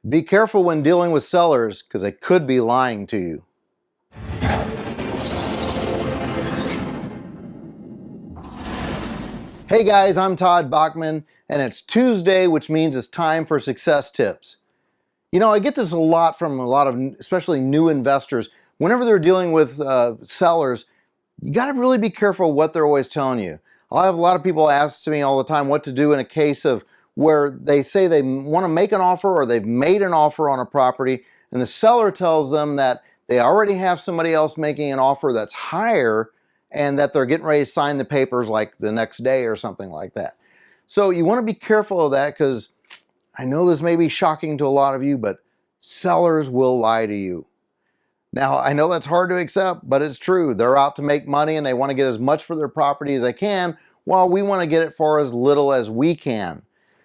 Be careful when dealing with sellers because they could be lying to you. Hey guys, I'm Todd Bachman, and it's Tuesday, which means it's time for success tips. You know, I get this a lot from a lot of, especially new investors. Whenever they're dealing with sellers, you got to really be careful what they're always telling you. I'll have a lot of people ask me all the time what to do in a case of where they say they want to make an offer or they've made an offer on a property, and the seller tells them that they already have somebody else making an offer that's higher and that they're getting ready to sign the papers like the next day or something like that. So you want to be careful of that, because I know this may be shocking to a lot of you, but sellers will lie to you. Now, I know that's hard to accept, but it's true. They're out to make money and they want to get as much for their property as they can, while we want to get it for as little as we can.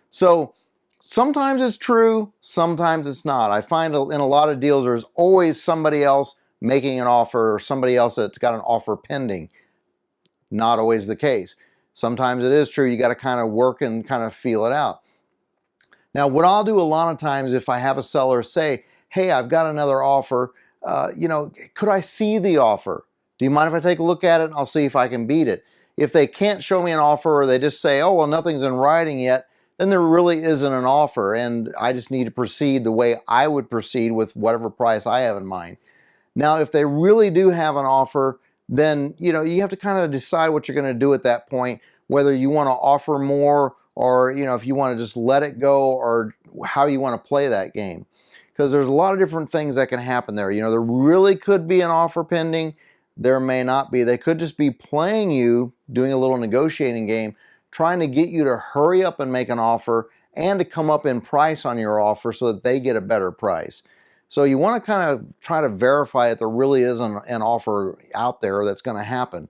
So sometimes it's true, sometimes it's not. I find in a lot of deals there's always somebody else making an offer or somebody else that's got an offer pending. Not always the case. Sometimes it is true. You got to kind of work and kind of feel it out. Now, what I'll do a lot of times if I have a seller say, hey, I've got another offer, could I see the offer? Do you mind if I take a look at it and I'll see if I can beat it? If they can't show me an offer, or they just say, oh, well, nothing's in writing yet, then there really isn't an offer, and I just need to proceed the way I would proceed with whatever price I have in mind. Now, if they really do have an offer, then you have to kind of decide what you're going to do at that point, whether you want to offer more, or if you want to just let it go, or how you want to play that game. Because there's a lot of different things that can happen there. There really could be an offer pending. There may not be. They could just be playing you, doing a little negotiating game, trying to get you to hurry up and make an offer and to come up in price on your offer so that they get a better price. So you want to kind of try to verify that there really is an offer out there that's going to happen.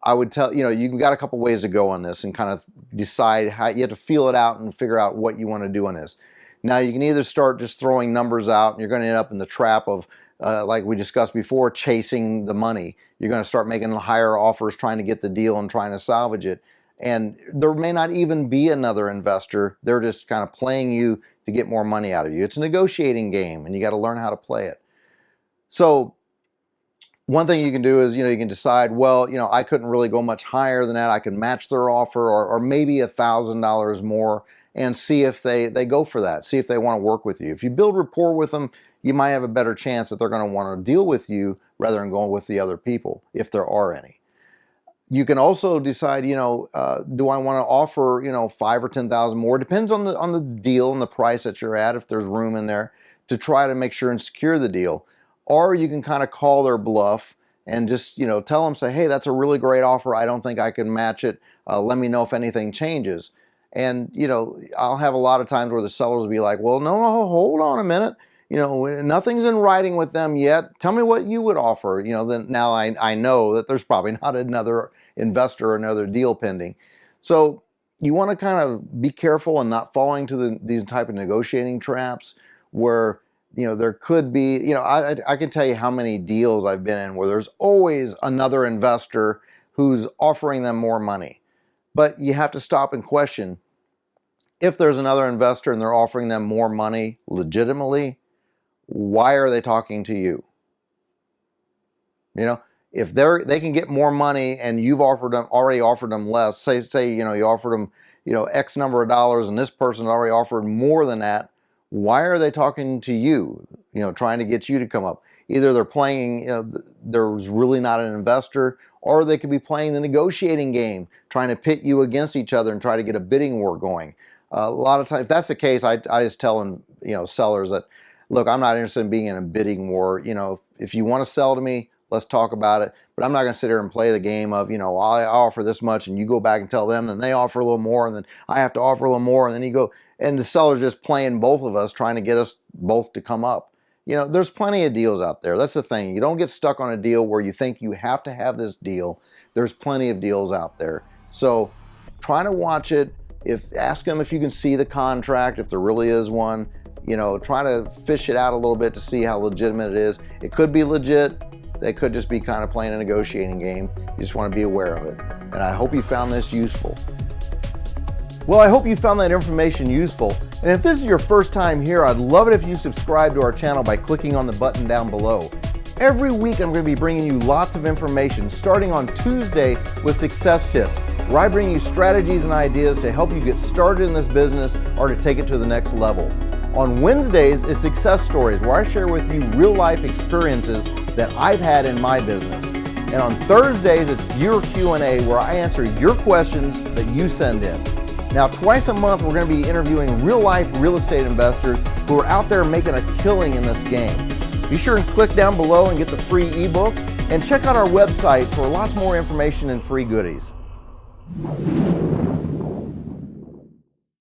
I would tell, you've got a couple ways to go on this and kind of decide how you have to feel it out and figure out what you want to do on this. Now, you can either start just throwing numbers out and you're going to end up in the trap of, like we discussed before, chasing the money. You're going to start making higher offers, trying to get the deal and trying to salvage it. And there may not even be another investor. They're just kind of playing you to get more money out of you. It's a negotiating game and you got to learn how to play it. So one thing you can do is, you can decide, well, I couldn't really go much higher than that. I can match their offer, or maybe $1,000 more, and see if they go for that. See if they want to work with you. If you build rapport with them, you might have a better chance that they're going to want to deal with you rather than going with the other people, if there are any. You can also decide, do I want to offer, 5 or 10,000 more? Depends on the deal and the price that you're at, if there's room in there, to try to make sure and secure the deal. Or you can kind of call their bluff and just, tell them, say, hey, that's a really great offer. I don't think I can match it. Let me know if anything changes. And, I'll have a lot of times where the sellers will be like, well, no, hold on a minute. Nothing's in writing with them yet. Tell me what you would offer. Then now I know that there's probably not another investor or another deal pending. So you want to kind of be careful and not fall into these type of negotiating traps where, there could be, I can tell you how many deals I've been in where there's always another investor who's offering them more money. But you have to stop and question, if there's another investor and they're offering them more money legitimately, why are they talking to you? If they can get more money and you've already offered them less, say you offered them X number of dollars and this person already offered more than that, why are they talking to you? Trying to get you to come up. Either they're playing, there's really not an investor, or they could be playing the negotiating game, trying to pit you against each other and try to get a bidding war going. A lot of times, if that's the case, I just tell them, sellers that, look, I'm not interested in being in a bidding war. If you want to sell to me, let's talk about it. But I'm not going to sit here and play the game of, I offer this much and you go back and tell them, then they offer a little more, and then I have to offer a little more, and then you go, and the seller's just playing both of us, trying to get us both to come up. There's plenty of deals out there. That's the thing. You don't get stuck on a deal where you think you have to have this deal. There's plenty of deals out there. So try to watch it. Ask them if you can see the contract, if there really is one. Try to fish it out a little bit to see how legitimate it is. It could be legit. They could just be kind of playing a negotiating game. You just want to be aware of it. And I hope you found this useful. Well, I hope you found that information useful. And if this is your first time here, I'd love it if you subscribe to our channel by clicking on the button down below. Every week I'm going to be bringing you lots of information, starting on Tuesday with Success Tips, where I bring you strategies and ideas to help you get started in this business or to take it to the next level. On Wednesdays is Success Stories, where I share with you real life experiences that I've had in my business. And on Thursdays it's Viewer Q&A, where I answer your questions that you send in. Now, twice a month we're going to be interviewing real life real estate investors who are out there making a killing in this game. Be sure and click down below and get the free ebook, and check out our website for lots more information and free goodies.